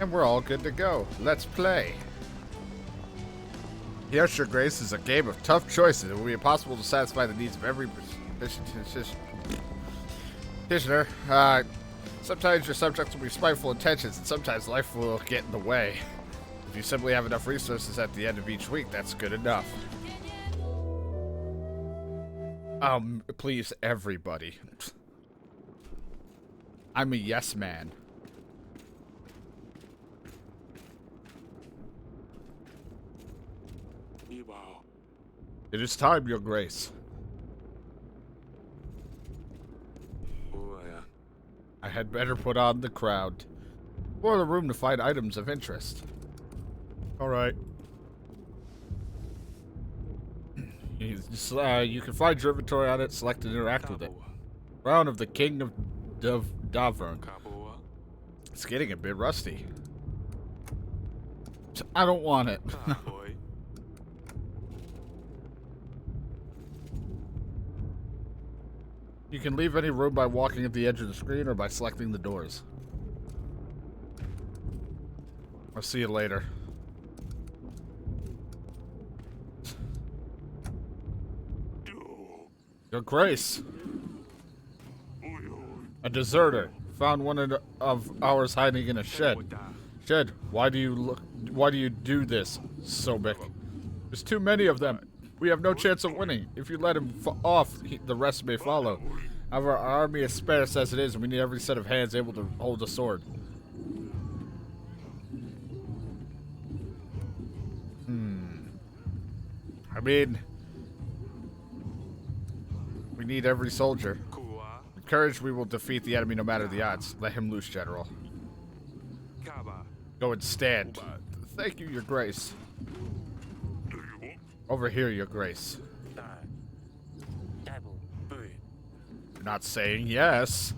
And we're all good to go. Let's play. Yes, Your Grace is a game of tough choices. It will be impossible to satisfy the needs of every petitioner. Sometimes your subjects will be spiteful intentions, and sometimes life will get in the way. If you simply have enough resources at the end of each week, that's good enough. Please, everybody. I'm a yes man. It is time, Your Grace. I had better put on the crowd. Explore the room to find items of interest. Alright. You can find your inventory on it, select and interact with it. Crown of the King of Davern. It's getting a bit rusty. I don't want it. You can leave any room by walking at the edge of the screen or by selecting the doors. I'll see you later. Your Grace. A deserter. Found one of ours hiding in a shed. Shed, why do you do this, Sobek? There's too many of them. We have no chance of winning. If you let him off, the rest may follow. However, our army is sparse as it is, and we need every set of hands able to hold a sword. I mean, we need every soldier. With courage, we will defeat the enemy no matter the odds. Let him loose, General. Go and stand. Thank you, Your Grace. Over here, Your Grace. You're not saying yes.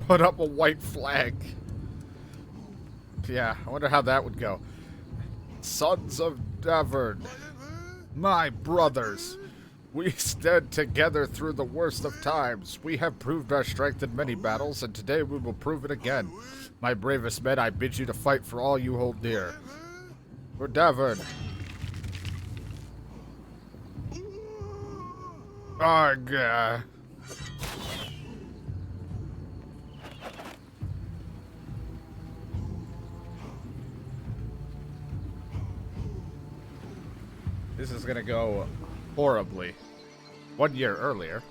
Put up a white flag. Yeah, I wonder how that would go. Sons of Davern, my brothers. We stand together through the worst of times. We have proved our strength in many battles, and today we will prove it again. My bravest men, I bid you to fight for all you hold dear. For Davern. Arg. This is gonna go horribly. 1 year earlier.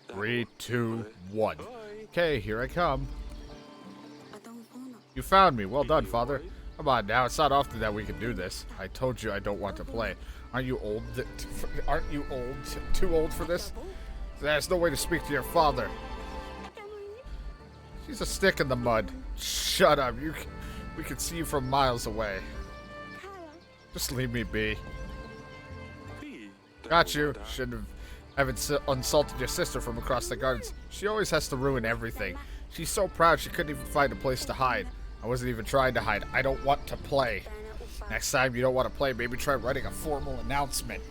3, 2, 1. Okay, here I come. You found me. Well done, Father. Come on now. It's not often that we can do this. I told you I don't want to play. Aren't you old? Aren't you old? Too old for this? There's no way to speak to your father. She's a stick in the mud. Shut up. We can see you from miles away. Just leave me be. Got you. Shouldn't have insulted your sister from across the gardens. She always has to ruin everything. She's so proud she couldn't even find a place to hide. I wasn't even trying to hide. I don't want to play. Next time you don't want to play, maybe try writing a formal announcement.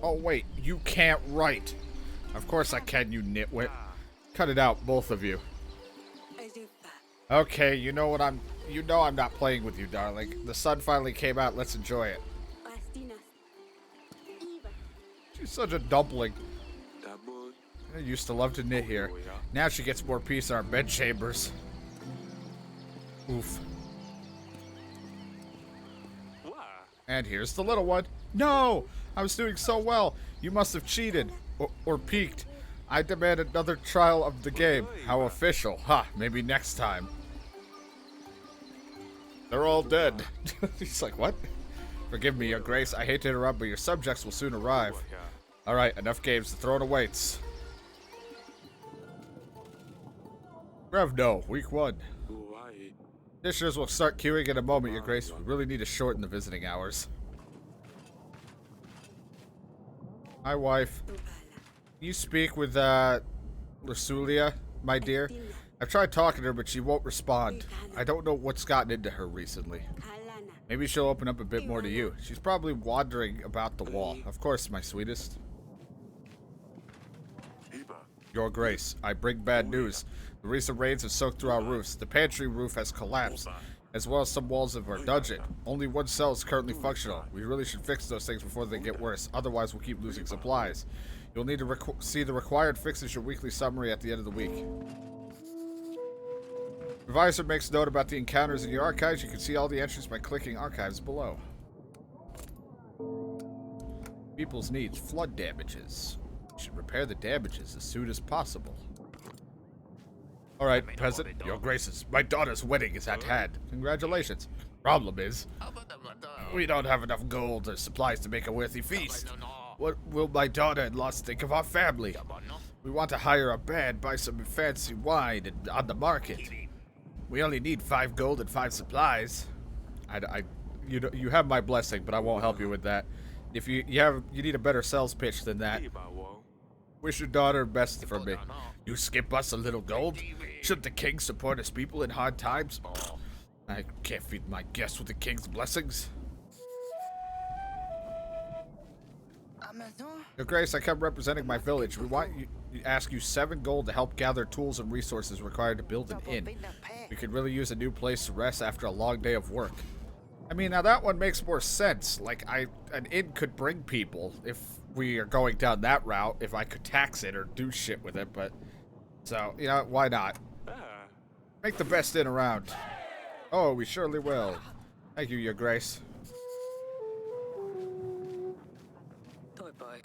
Oh wait, you can't write. Of course I can, you nitwit. Cut it out, both of you. Okay, you know I'm not playing with you, darling. The sun finally came out. Let's enjoy it. She's such a dumpling. I used to love to knit here. Now she gets more peace in our bed chambers. Oof. And here's the little one. No! I was doing so well. You must have cheated. Or peeked. I demand another trial of the game. How official. Ha, maybe next time. They're all dead. He's like, what? Forgive me, Your Grace. I hate to interrupt, but your subjects will soon arrive. Alright, enough games. The throne awaits. Rev, no. Week 1. Petitioners will start queuing in a moment, Your Grace. We really need to shorten the visiting hours. Hi, wife. Can you speak with, Lusulia, my dear? I've tried talking to her, but she won't respond. I don't know what's gotten into her recently. Maybe she'll open up a bit more to you. She's probably wandering about the wall. Of course, my sweetest. Your Grace, I bring bad news. The recent rains have soaked through our roofs. The pantry roof has collapsed, as well as some walls of our dungeon. Only one cell is currently functional. We really should fix those things before they get worse. Otherwise, we'll keep losing supplies. You'll need to see the required fixes your weekly summary at the end of the week. Revisor makes note about the encounters in your archives. You can see all the entries by clicking archives below. People's needs. Flood damages. You should repair the damages as soon as possible. Alright, peasant, your graces. My daughter's wedding is at hand. Congratulations. Problem is, we don't have enough gold or supplies to make a worthy feast. What will my daughter-in-law think of our family? We want to hire a band, buy some fancy wine and on the market. We only need 5 gold and 5 supplies. You have my blessing, but I won't help you with that. If you need a better sales pitch than that. Wish your daughter best from me. You skip us a little gold? Should the king support his people in hard times? I can't feed my guests with the king's blessings. Your Grace, I come representing my village. We want to ask you 7 gold to help gather tools and resources required to build an inn. We could really use a new place to rest after a long day of work. I mean, now that one makes more sense. Like, an inn could bring people if we are going down that route, if I could tax it or do shit with it, but... So, you know, why not? Make the best inn around. Oh, we surely will. Thank you, Your Grace.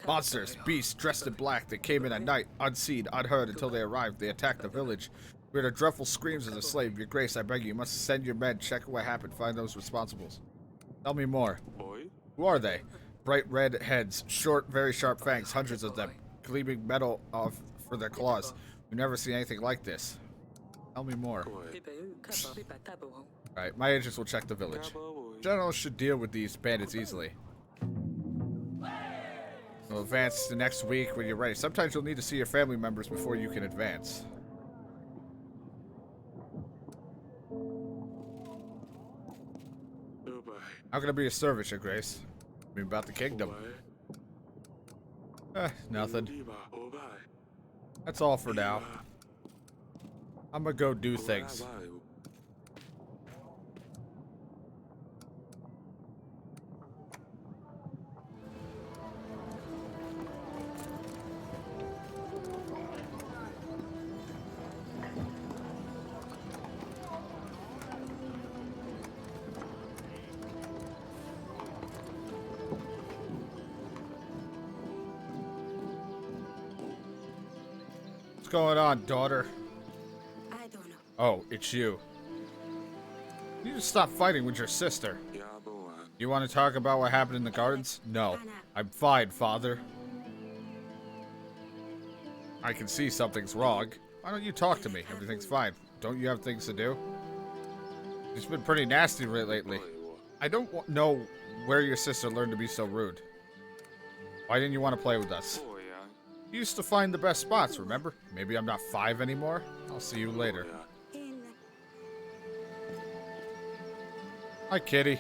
Monsters, beasts dressed in black. They came in at night, unseen, unheard until they arrived. They attacked the village. We heard dreadful screams as a slave. Your Grace, I beg you must send your men, check what happened, find those responsible. Tell me more. Who are they? Bright red heads, short, very sharp fangs, hundreds of them, gleaming metal for their claws. We've never seen anything like this. Tell me more. Alright, my agents will check the village. Generals should deal with these bandits easily. We'll advance the next week when you're ready. Sometimes you'll need to see your family members before you can advance. How can I be of service, Your Grace? I mean, about the kingdom. Nothing. That's all for now. I'm gonna go do things. What's going on, daughter? I don't know. Oh, it's you. You need to stop fighting with your sister. You want to talk about what happened in the gardens? No. I'm fine, father. I can see something's wrong. Why don't you talk to me? Everything's fine. Don't you have things to do? It's been pretty nasty lately. I don't know where your sister learned to be so rude. Why didn't you want to play with us? You used to find the best spots, remember? Maybe I'm not 5 anymore? I'll see you later. Hi, kitty.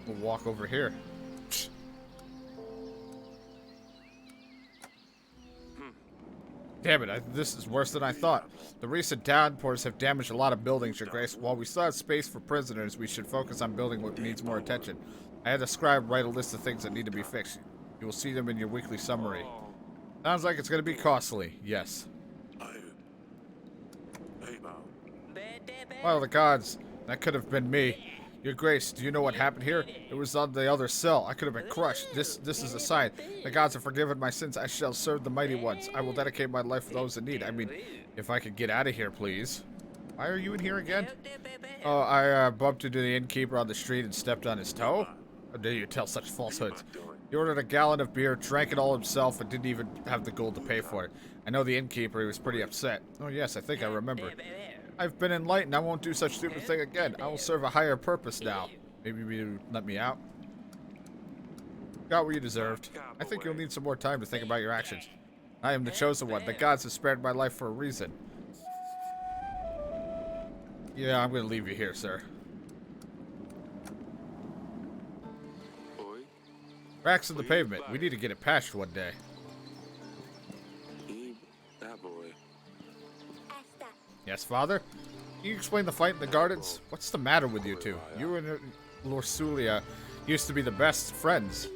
We'll walk over here. Damn it, this is worse than I thought. The recent downpours have damaged a lot of buildings, Your Grace. While we still have space for prisoners, we should focus on building what needs more attention. I had a scribe write a list of things that need to be fixed. You will see them in your weekly summary. Sounds like it's going to be costly. Yes. Well, the gods. That could have been me. Your Grace, do you know what happened here? It was on the other cell. I could have been crushed. This is a sign. The gods have forgiven my sins. I shall serve the mighty ones. I will dedicate my life for those in need. I mean, if I could get out of here, please. Why are you in here again? Oh, I bumped into the innkeeper on the street and stepped on his toe? How dare you tell such falsehoods? He ordered a gallon of beer, drank it all himself, and didn't even have the gold to pay for it. I know the innkeeper. He was pretty upset. Oh, yes, I think I remember. I've been enlightened. I won't do such stupid thing again. I will serve a higher purpose now. Maybe you let me out. Got what you deserved. I think you'll need some more time to think about your actions. I am the chosen one. The gods have spared my life for a reason. Yeah, I'm gonna leave you here, sir. Cracks in the pavement. We need to get it patched one day. Yes, father? Can you explain the fight in the gardens? What's the matter with you two? You and Lorsulia used to be the best friends.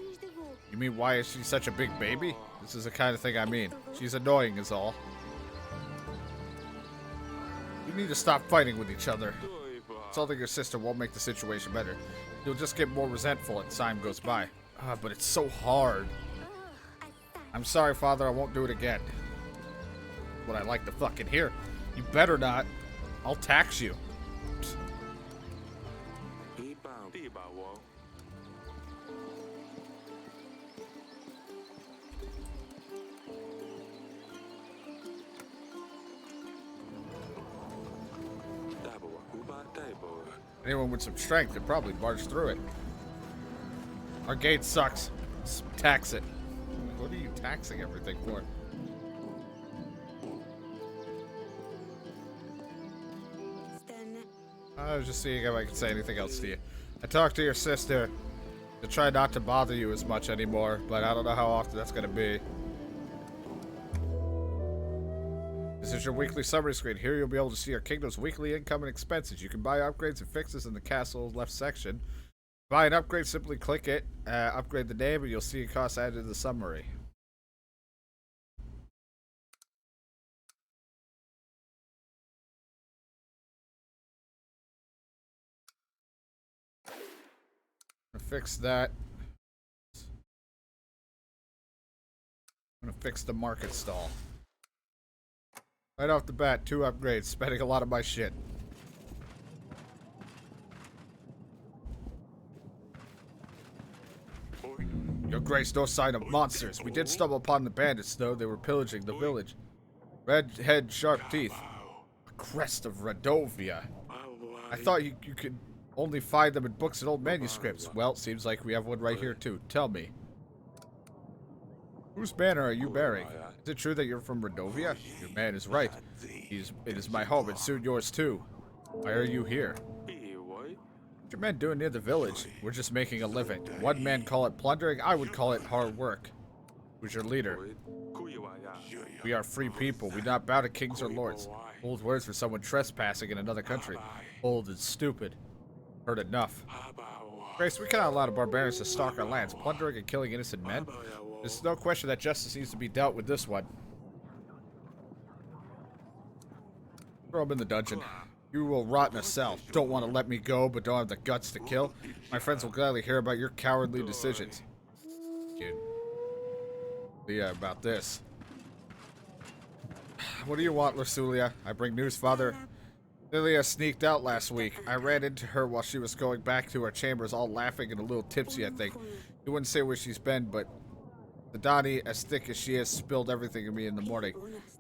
You mean why is she such a big baby? This is the kind of thing I mean. She's annoying is all. You need to stop fighting with each other. Insulting your sister won't make the situation better. You'll just get more resentful as time goes by. But it's so hard. I'm sorry, father, I won't do it again. What I like to fucking hear. You better not. I'll tax you. Anyone with some strength could probably barge through it. Our gate sucks. Let's tax it. What are you taxing everything for? I was just seeing if I could say anything else to you. I talked to your sister to try not to bother you as much anymore, but I don't know how often that's going to be. This is your weekly summary screen. Here you'll be able to see your kingdom's weekly income and expenses. You can buy upgrades and fixes in the castle left section. Buy an upgrade, simply click it, upgrade the name, and you'll see your costs added to the summary. Fix that. I'm gonna fix the market stall. Right off the bat, 2 upgrades, spending a lot of my shit. Your Grace, no sign of monsters. We did stumble upon the bandits, though. They were pillaging the village. Red head, sharp teeth. A crest of Radovia. I thought you could only find them in books and old manuscripts. Well, seems like we have one right here, too. Tell me. Whose banner are you bearing? Is it true that you're from Radovia? Your man is right. It is my home, and soon yours, too. Why are you here? What your men doing near the village? We're just making a living. One man call it plundering, I would call it hard work. Who's your leader? We are free people. We not bow to kings or lords. Old words for someone trespassing in another country. Old and stupid. Heard enough. Grace, we cannot allow the barbarians to stalk our lands, plundering and killing innocent men. There's no question that justice needs to be dealt with this one. Throw him in the dungeon. You will rot in a cell. Don't want to let me go, but don't have the guts to kill. My friends will gladly hear about your cowardly decisions. Dude. Yeah, about this. What do you want, Lorsulia? I bring news, father. Lilia sneaked out last week. I ran into her while she was going back to her chambers, all laughing and a little tipsy, I think. You wouldn't say where she's been, but the Donnie, as thick as she is, spilled everything to me in the morning.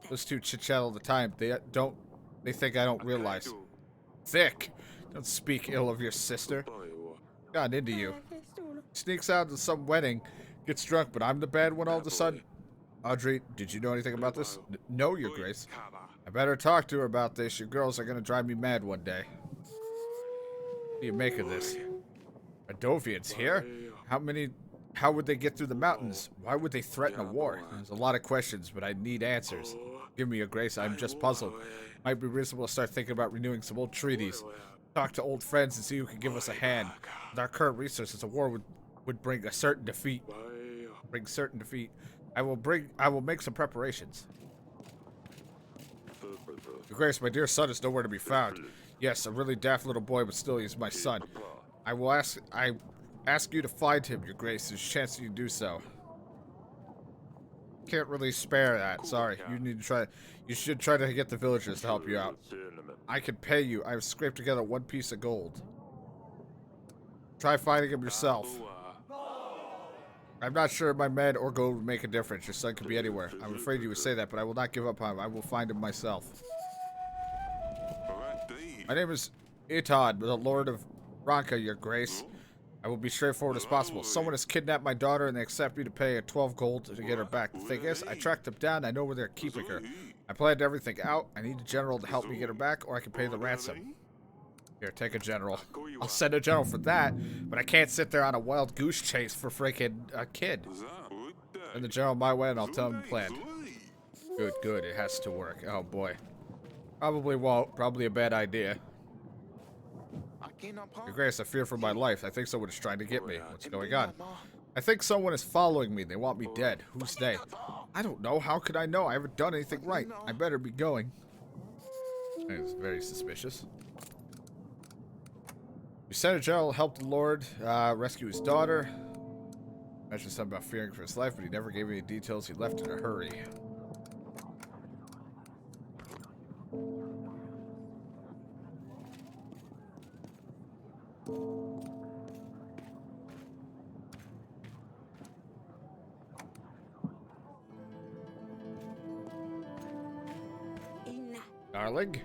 Those two chit-chat all the time. They think I don't realize. Thick! Don't speak ill of your sister. Got into you. Sneaks out to some wedding, gets drunk, but I'm the bad one all of a sudden. Audrey, did you know anything about this? No, your grace. I better talk to her about this. Your girls are gonna drive me mad one day. What do you make of this? Radovians here? How would they get through the mountains? Why would they threaten a war? There's a lot of questions, but I need answers. Give me your grace, I'm just puzzled. Might be reasonable to start thinking about renewing some old treaties. Talk to old friends and see who can give us a hand. With our current resources, a war would bring a certain defeat. I will make some preparations. Your grace, my dear son is nowhere to be found. Yes, a really daft little boy, but still he's my son. I ask you to find him, your grace. There's a chance you can do so. Can't really spare that. Sorry. You should try to get the villagers to help you out. I can pay you. I've scraped together 1 piece of gold. Try finding him yourself. I'm not sure my men or gold would make a difference. Your son could be anywhere. I'm afraid you would say that, but I will not give up on him. I will find him myself. My name is Itad, the Lord of Ranka, your grace. I will be straightforward as possible. Someone has kidnapped my daughter and they accept me to pay her 12 gold to get her back. The thing is, I tracked them down. I know where they're keeping her. I planned everything out. I need a general to help me get her back, or I can pay the ransom. Here, take a general. I'll send a general for that, but I can't sit there on a wild goose chase for freaking a kid. Send the general my way and I'll tell him the plan. Good, good. It has to work. Oh, boy. Probably won't. Probably a bad idea. Your Grace, I fear for my life. I think someone is trying to get me. What's going on? I think someone is following me. They want me dead. Who's they? I don't know. How could I know? I haven't done anything right. I better be going. It's very suspicious. Lieutenant General helped the Lord rescue his daughter. Mentioned something about fearing for his life, but he never gave any details. He left in a hurry. Darling?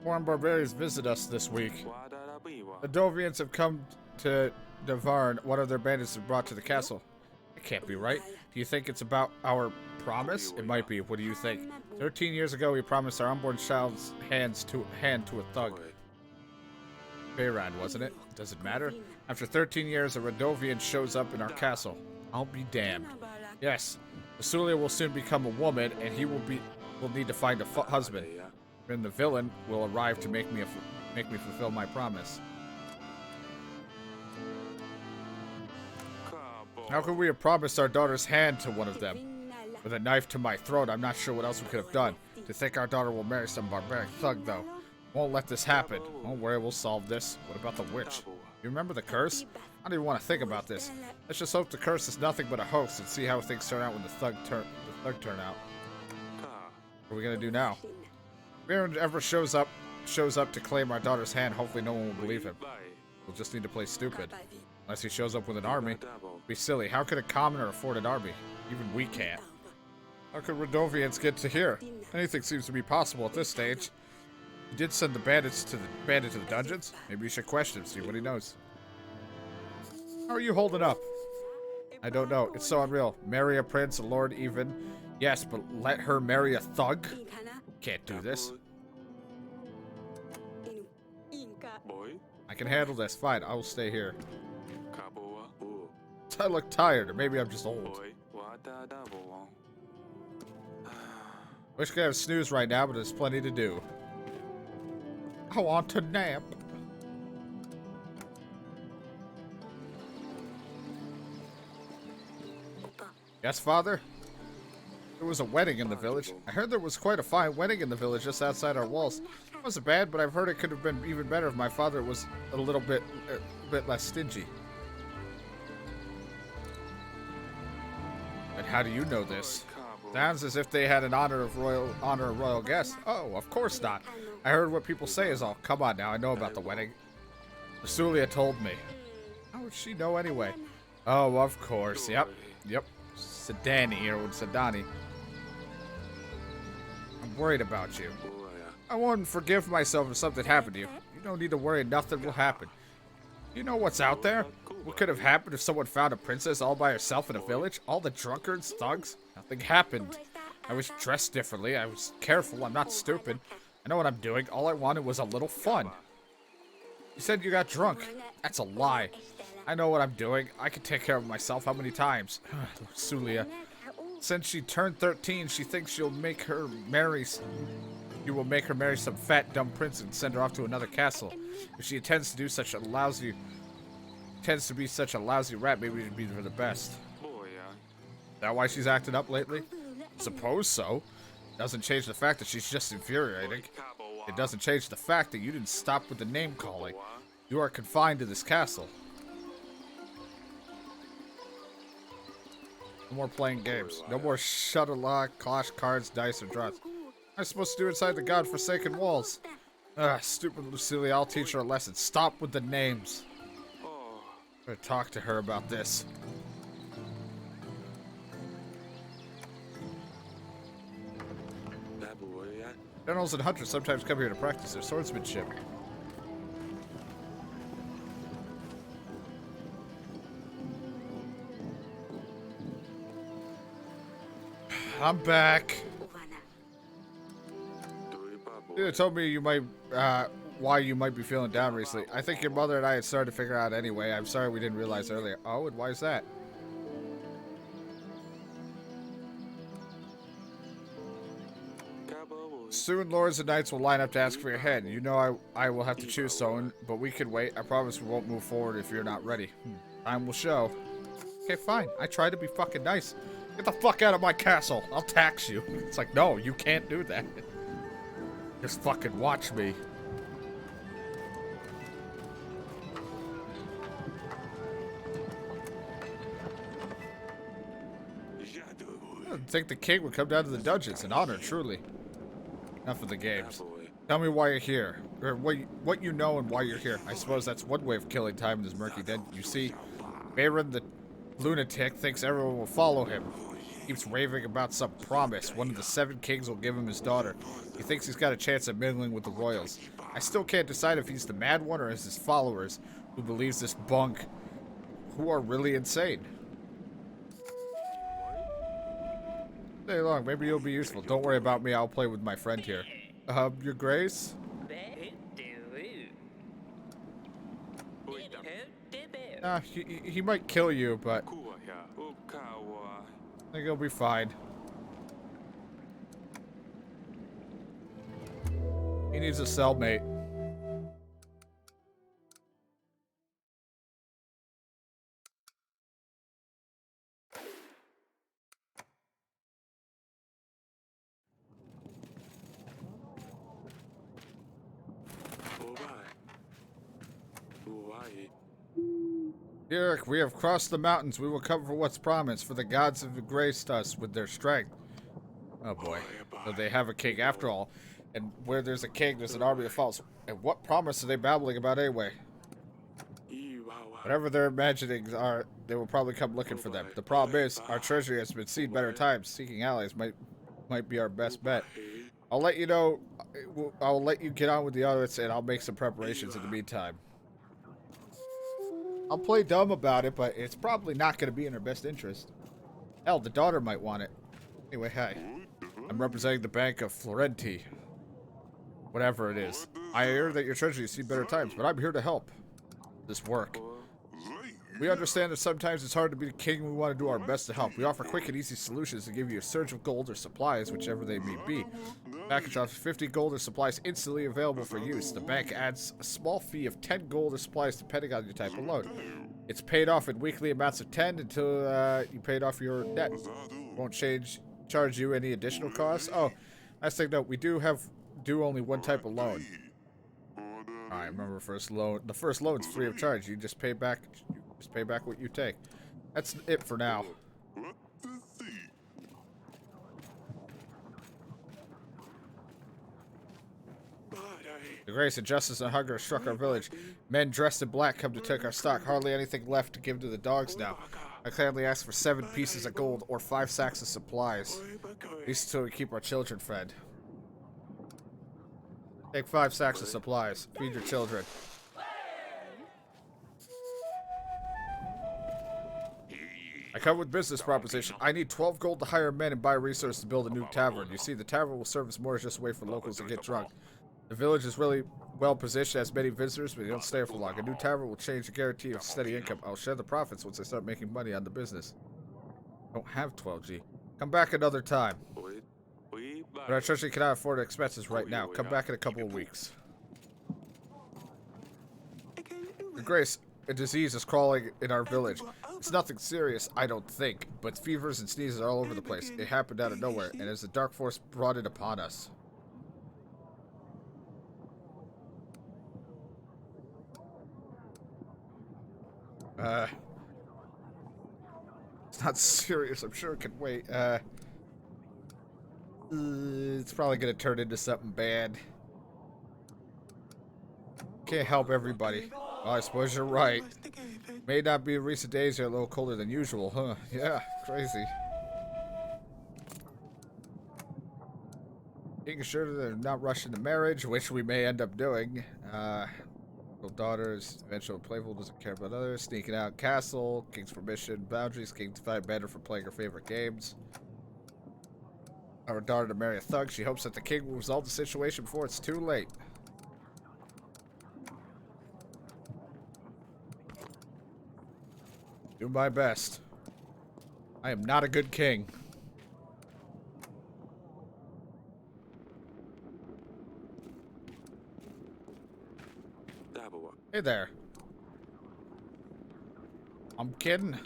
Foreign barbarians visit us this week. The Dovians have come to Navarre. One of their bandits is brought to the castle. It can't be right. Do you think it's about our promise? It might be. What do you think? 13 years ago, we promised our unborn child's hand to a thug. Bayran, wasn't it? Does it matter? After 13 years, a Radovian shows up in our castle. I'll be damned. Yes, Vasulia will soon become a woman, and he will need to find a husband. Then the villain will arrive to make me fulfill my promise. How could we have promised our daughter's hand to one of them? With a knife to my throat, I'm not sure what else we could have done. To think our daughter will marry some barbaric thug, though. Won't let this happen. Don't worry, we'll solve this. What about the witch? You remember the curse? I don't even want to think about this. Let's just hope the curse is nothing but a hoax and see how things turn out when the thug turn out. What are we gonna do now? If Baron ever shows up to claim our daughter's hand, hopefully no one will believe him. We'll just need to play stupid. Unless he shows up with an army. It'd be silly. How could a commoner afford an army? Even we can't. How could Radovians get to here? Anything seems to be possible at this stage. He did send the bandits to the dungeons. Maybe we should question him, see what he knows. How are you holding up? I don't know. It's so unreal. Marry a prince, a lord even. Yes, but let her marry a thug? Can't do this. I can handle this. Fine, I will stay here. I look tired, or maybe I'm just old. Wish I could have a snooze right now, but there's plenty to do. I want to nap. Yes, father? There was a wedding in the village. I heard there was quite a fine wedding in the village just outside our walls. It wasn't bad, but I've heard it could have been even better if my father was a little bit less stingy. And how do you know this? Sounds as if they had an honor a royal guest. Oh, of course not. I heard what people say is all. Come on now, I know about the wedding. Vasulia told me. How would she know anyway? Oh, of course. Yep. Sedani or Sedani. I'm worried about you. I won't forgive myself if something happened to you. You don't need to worry, nothing will happen. You know what's out there? What could have happened if someone found a princess all by herself in a village? All the drunkards, thugs? Nothing happened. I was dressed differently. I was careful. I'm not stupid. I know what I'm doing. All I wanted was a little fun. You said you got drunk. That's a lie. I know what I'm doing. I can take care of myself. How many times? Sulia. Since she turned 13, she thinks you will make her marry some fat, dumb prince and send her off to another castle. If she intends to be such a lousy rat, maybe it'd be for the best. Is that why she's acted up lately? Suppose so. Doesn't change the fact that she's just infuriating. It doesn't change the fact that you didn't stop with the name calling. You are confined to this castle. No more playing games. No more shuttlecock, clash cards, dice, or draws. What am I supposed to do inside the godforsaken walls? Stupid Lucilia, I'll teach her a lesson. Stop with the names. Better talk to her about this. Generals and hunters sometimes come here to practice their swordsmanship. I'm back. You told me you might why you might be feeling down recently. I think your mother and I had started to figure out anyway. I'm sorry we didn't realize earlier. Oh, and why is that? Soon lords and knights will line up to ask for your head. You know I will have to choose someone, but we can wait. I promise we won't move forward if you're not ready. Time will show. Okay, fine. I try to be fucking nice. Get the fuck out of my castle. I'll tax you. It's like, no, you can't do that. Just fucking watch me. I didn't think the king would come down to the dungeons. An honor, truly. Enough of the games. Tell me why you're here, or what you know and why you're here. I suppose that's one way of killing time in this murky den. You see, Bayron the lunatic thinks everyone will follow him. He keeps raving about some promise. One of the 7 kings will give him his daughter. He thinks he's got a chance of mingling with the royals. I still can't decide if he's the mad one or his followers who believes this bunk, who are really insane. Stay long, maybe you'll be useful. Don't worry about me, I'll play with my friend here. Your Grace? He might kill you, but I think he'll be fine. He needs a cellmate. Eric, we have crossed the mountains. We will come for what's promised, for the gods have graced us with their strength. Oh boy. So they have a king after all. And where there's a king, there's an army of foes. And what promise are they babbling about anyway? Whatever their imaginings are, they will probably come looking for them. The problem is, our treasury has been seen better times. Seeking allies might be our best bet. I'll let you know. I'll let you get on with the others, and I'll make some preparations in the meantime. I'll play dumb about it, but it's probably not going to be in her best interest. Hell, the daughter might want it. Anyway, hi. I'm representing the Bank of Florenti. Whatever it is. I hear that your treasury has seen better times, but I'm here to help this work. We understand that sometimes it's hard to be the king, and we want to do our best to help. We offer quick and easy solutions to give you a surge of gold or supplies, whichever they may be. The package offers 50 gold or supplies instantly available for use. The bank adds a small fee of 10 gold or supplies depending on your type of loan. It's paid off in weekly amounts of 10 until you paid off your debt. Won't charge you any additional costs. Oh, last thing note, we do only one type of loan. Alright, remember first loan. The first loan's free of charge. You just pay back what you take. That's it for now. The grace of justice and hunger struck our village. Men dressed in black come to take our stock. Hardly anything left to give to the dogs now. I kindly ask for 7 pieces of gold or 5 sacks of supplies. These so we keep our children fed. Take 5 sacks of supplies. Feed your children. I come with business proposition. I need 12 gold to hire men and buy resources to build a new tavern. You see, the tavern will serve as more as just a way for locals to get drunk. The village is really well positioned, has many visitors, but you don't stay for long. A new tavern will change the guarantee of steady income. I'll share the profits once I start making money on the business. I don't have 12G. Come back another time. But our treasury cannot afford expenses right now. Come back in a couple of weeks. Your Grace, a disease is crawling in our village. It's nothing serious, I don't think, but fevers and sneezes are all over the place. It happened out of nowhere, and as the dark force brought it upon us. It's not serious, I'm sure it can wait. It's probably gonna turn into something bad. Can't help everybody. Well, I suppose you're right. May not be in recent days, you're a little colder than usual, huh? Yeah, crazy. Making sure that they're not rushing to marriage, which we may end up doing. Daughters, eventual playful, doesn't care about others. Sneaking out castle, king's permission, boundaries, king to find better for playing her favorite games. Our daughter to marry a thug. She hopes that the king will resolve the situation before it's too late. Do my best. I am not a good king. Hey there. I'm kidding.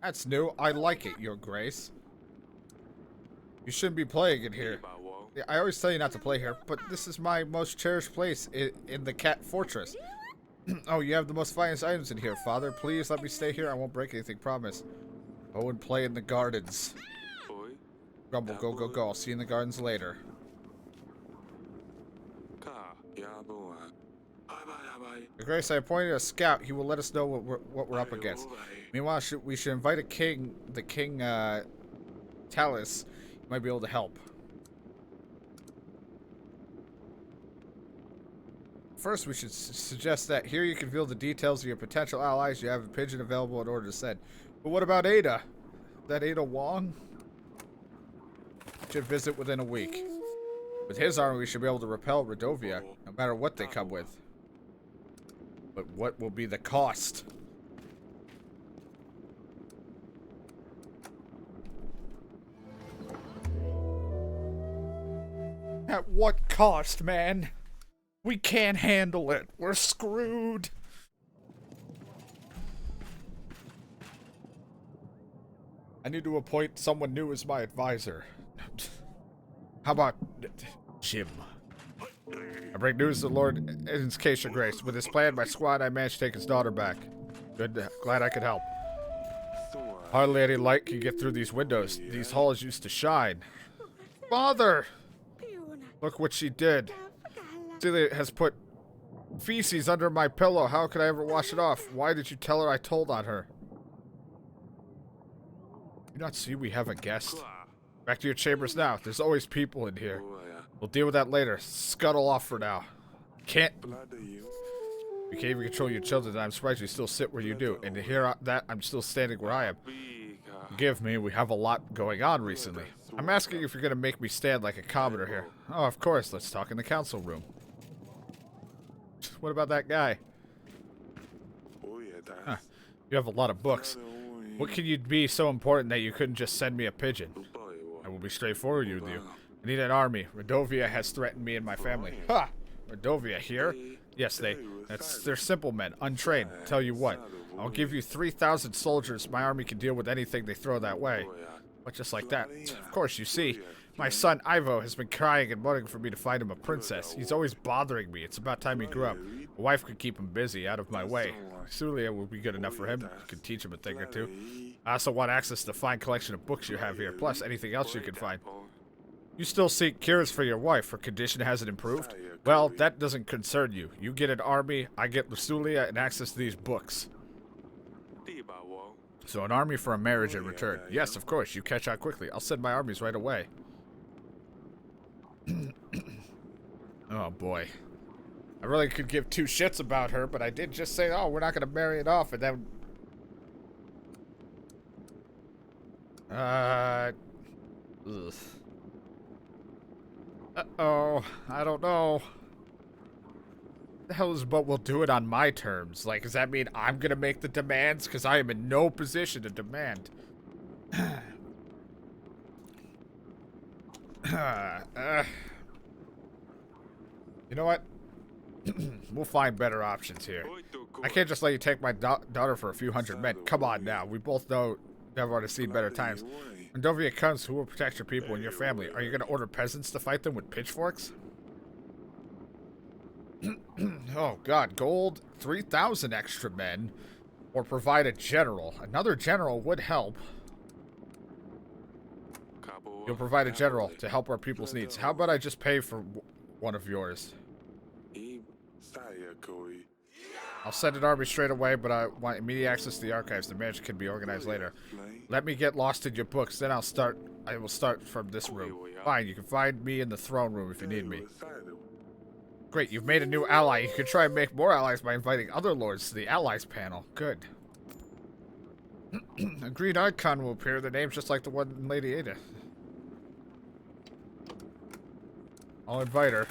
That's new. I like it, Your Grace. You shouldn't be playing it here. Yeah, I always tell you not to play here, but this is my most cherished place in the Cat Fortress. Oh, you have the most finest items in here, Father. Please let me stay here. I won't break anything, promise. Go and play in the gardens. Grumble, go, go, go. I'll see you in the gardens later. Your Grace, I appointed a scout. He will let us know what we're up against. Meanwhile, we should invite a king, the King Talus. He might be able to help. First, we should suggest that here you can reveal the details of your potential allies. You have a pigeon available in order to send. But what about Ada? That Ada Wong? Should visit within a week. With his army, we should be able to repel Redovia, no matter what they come with. But what will be the cost? At what cost, man? We can't handle it. We're screwed. I need to appoint someone new as my advisor. How about Jim? I bring news to the Lord in his case, Your Grace. With his plan, my squad, I managed to take his daughter back. Good. Glad I could help. Hardly any light can get through these windows. These halls used to shine. Father! Look what she did. Celia has put feces under my pillow. How could I ever wash it off? Why did you tell her I told on her? Do you not see we have a guest? Back to your chambers now. There's always people in here. We'll deal with that later. Scuttle off for now. You can't even control your children. I'm surprised you still sit where you do. And to hear that, I'm still standing where I am. Forgive me, we have a lot going on recently. I'm asking if you're going to make me stand like a commoner here. Oh, of course. Let's talk in the council room. What about that guy? Huh. You have a lot of books. What can you be so important that you couldn't just send me a pigeon? I will be straightforward with you. I need an army. Redovia has threatened me and my family. Ha! Redovia here? Yes, they're simple men, untrained. Tell you what, I'll give you 3,000 soldiers. My army can deal with anything they throw that way. But just like that. Of course, you see, my son Ivo has been crying and wanting for me to find him a princess. He's always bothering me. It's about time he grew up. A wife could keep him busy, out of my way. Celia will be good enough for him. You can teach him a thing or two. I also want access to the fine collection of books you have here, plus anything else you can find. You still seek cures for your wife. Her condition hasn't improved? Well, that doesn't concern you. You get an army, I get Lusulia and access to these books. So an army for a marriage in return. Yes, of course. You catch on quickly. I'll send my armies right away. Oh, boy. I really could give two shits about her, but I did just say, oh, we're not going to marry it off, and then... Ugh. Uh-oh. I don't know. The hell is, but we'll do it on my terms. Like, does that mean I'm gonna make the demands? Because I am in no position to demand. You know what? We'll find better options here. I can't just let you take my daughter for a few hundred men. Come on now. We both know never already seen better times. When Dovia comes, who will protect your people and your family? Are you going to order peasants to fight them with pitchforks? Oh, God. Gold, 3,000 extra men. Or provide a general. Another general would help. You'll provide a general to help our people's needs. How about I just pay for one of yours? I'll send an army straight away, but I want immediate access to the archives. The marriage can be organized later. Let me get lost in your books, then I will start from this room. Fine, you can find me in the throne room if you need me. Great, you've made a new ally. You can try and make more allies by inviting other lords to the allies panel. Good. A green icon will appear. The name's just like the one in Lady Ada. I'll invite her.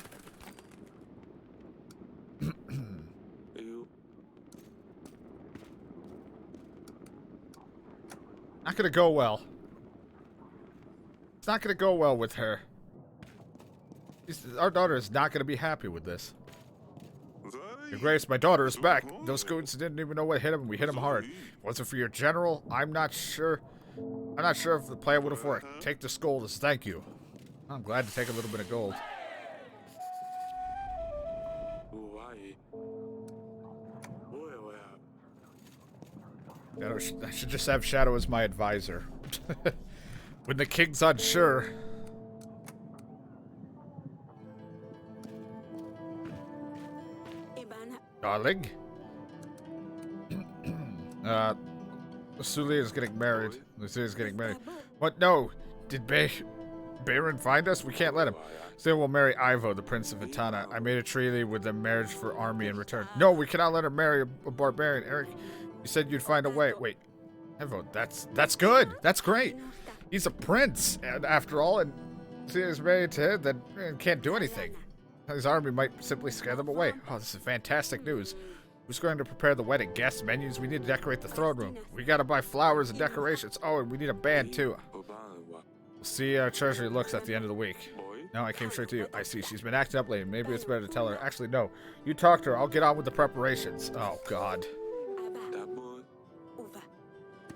Not gonna go well. It's not gonna go well with her. Our daughter is not gonna be happy with this. Your Grace, my daughter is back. Those goons didn't even know what hit him. We hit him hard. If it wasn't for your general, I'm not sure if the plan would have worked. Take this gold as thank you. I'm glad to take a little bit of gold. I should just have Shadow as my advisor. When the king's unsure. Darling? Sulia is getting married. Lucia is getting married. What? No. Did Baron find us? We can't let him. Still, we'll marry Ivo, the Prince of Vitana. I made a treaty with them marriage for army in return. No, we cannot let her marry a barbarian. Eric, you said you'd find a way. Wait. Ivo, that's good. That's great. He's a prince, and after all, and Lucia's married to him, then can't do anything. His army might simply scare them away. Oh, this is fantastic news. Who's going to prepare the wedding? Guests, menus? We need to decorate the throne room. We gotta buy flowers and decorations. Oh, and we need a band, too. We'll see how Treasury looks at the end of the week. No, I came straight to you. I see. She's been acting up lately. Maybe it's better to tell her. Actually, no. You talk to her. I'll get on with the preparations. Oh, God.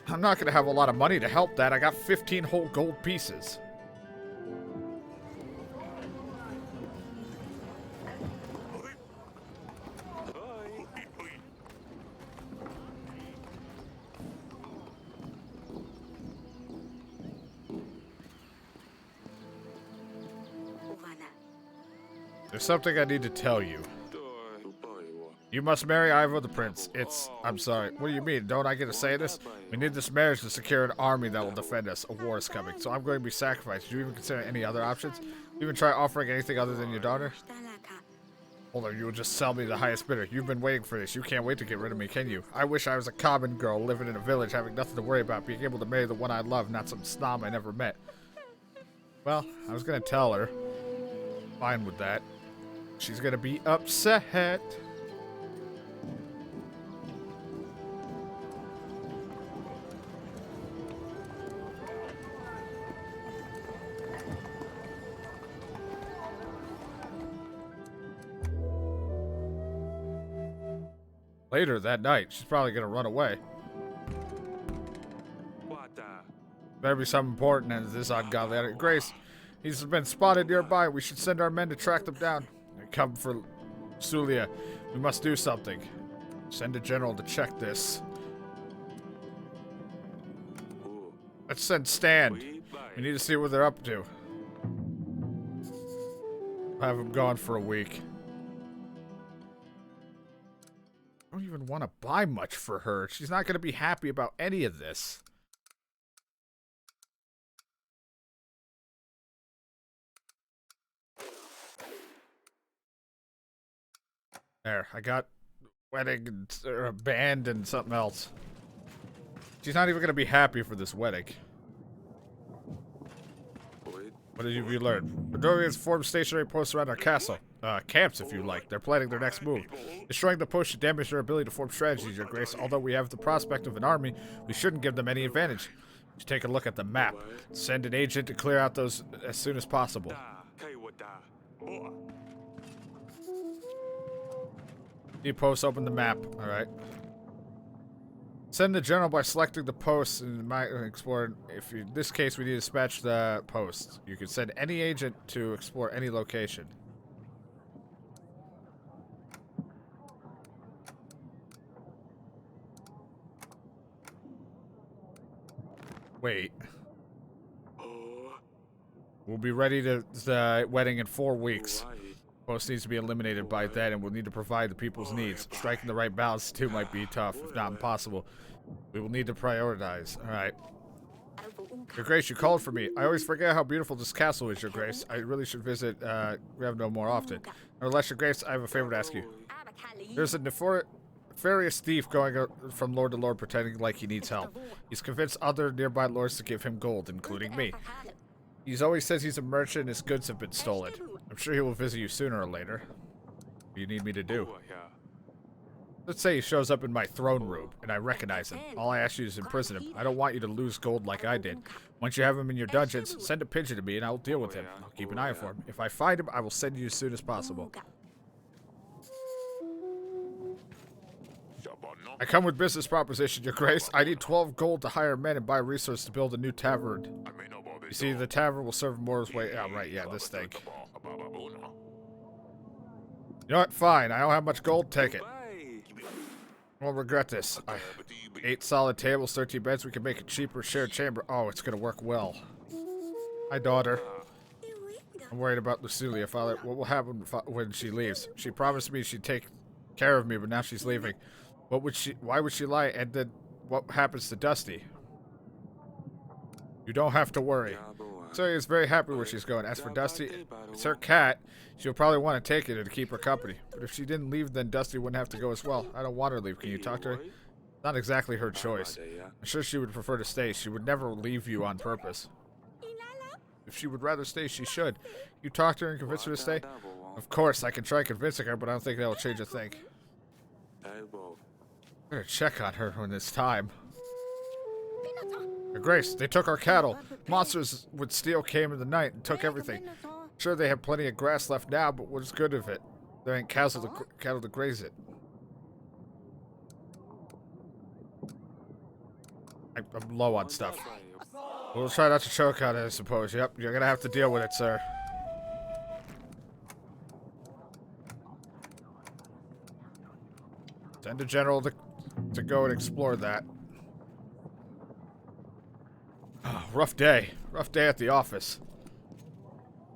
I'm not gonna have a lot of money to help that. I got 15 whole gold pieces. There's something I need to tell you. You must marry Ivo the Prince. I'm sorry. What do you mean? Don't I get to say this? We need this marriage to secure an army that will defend us. A war is coming, so I'm going to be sacrificed. Do you even consider any other options? Do you even try offering anything other than your daughter? Hold on, you will just sell me the highest bidder. You've been waiting for this. You can't wait to get rid of me, can you? I wish I was a common girl living in a village, having nothing to worry about, being able to marry the one I love, not some snob I never met. Well, I was going to tell her. Fine with that. She's going to be upset. Later that night, she's probably gonna run away. Better be something important as this ungodly. Grace, he's been spotted nearby. We should send our men to track them down. They come for Sulia. We must do something. Send a general to check this. Let's send Stan. We need to see what they're up to. Have them gone for a week. I don't even want to buy much for her. She's not going to be happy about any of this. There, I got wedding and or a band and something else. She's not even going to be happy for this wedding. What did you learn? The Dorians formed stationary posts around our castle. Camps, if you like. They're planning their next move. Destroying the post should damage their ability to form strategies, Your Grace. Although we have the prospect of an army, we shouldn't give them any advantage. You should take a look at the map. Send an agent to clear out those as soon as possible. Need posts, open the map. Alright. Send the general by selecting the posts and might explore. In this case, we need to dispatch the posts. You can send any agent to explore any location. Wait. We'll be ready to the wedding in 4 weeks. Post needs to be eliminated by then, and we'll need to provide the people's needs. Striking the right balance, too, might be tough, if not impossible. We will need to prioritize. Alright. Your Grace, you called for me. I always forget how beautiful this castle is, Your Grace. I really should visit Grevno more often. Nevertheless, Your Grace, I have a favor to ask you. There's a nefarious thief going from lord to lord pretending like he needs help. He's convinced other nearby lords to give him gold, including me. He always says he's a merchant and his goods have been stolen. I'm sure he will visit you sooner or later. What do you need me to do? Let's say he shows up in my throne room, and I recognize him. All I ask you is to imprison him. I don't want you to lose gold like I did. Once you have him in your dungeons, send a pigeon to me, and I will deal with him. I'll keep an eye for him. If I find him, I will send you as soon as possible. I come with business proposition, Your Grace. I need 12 gold to hire men and buy resources to build a new tavern. You see, the tavern will serve Moore's way. Oh, right, yeah, this thing. You know what? Fine. I don't have much gold. Take it. I won't regret this. 8 solid tables, 13 beds. We can make a cheaper shared chamber. Oh, it's gonna work well. Hi, daughter. I'm worried about Lucilia, Father. What will happen when she leaves? She promised me she'd take care of me, but now she's leaving. What would she? Why would she lie? And then, what happens to Dusty? You don't have to worry. Lucilia is very happy where she's going. As for Dusty, it's her cat. She'll probably want to take it to keep her company. But if she didn't leave, then Dusty wouldn't have to go as well. I don't want her to leave. Can you talk to her? Not exactly her choice. I'm sure she would prefer to stay. She would never leave you on purpose. If she would rather stay, she should. You talk to her and convince her to stay? Of course, I can try convincing her, but I don't think that will change a thing. I'm gonna check on her when it's time. Your Grace, they took our cattle. Monsters with steel came in the night and took everything. Sure, they have plenty of grass left now, but what's good of it? There ain't cattle to graze it. I'm low on stuff. We'll try not to choke on it, I suppose. Yep, you're gonna have to deal with it, sir. Send a general to go and explore that. Oh, rough day. Rough day at the office.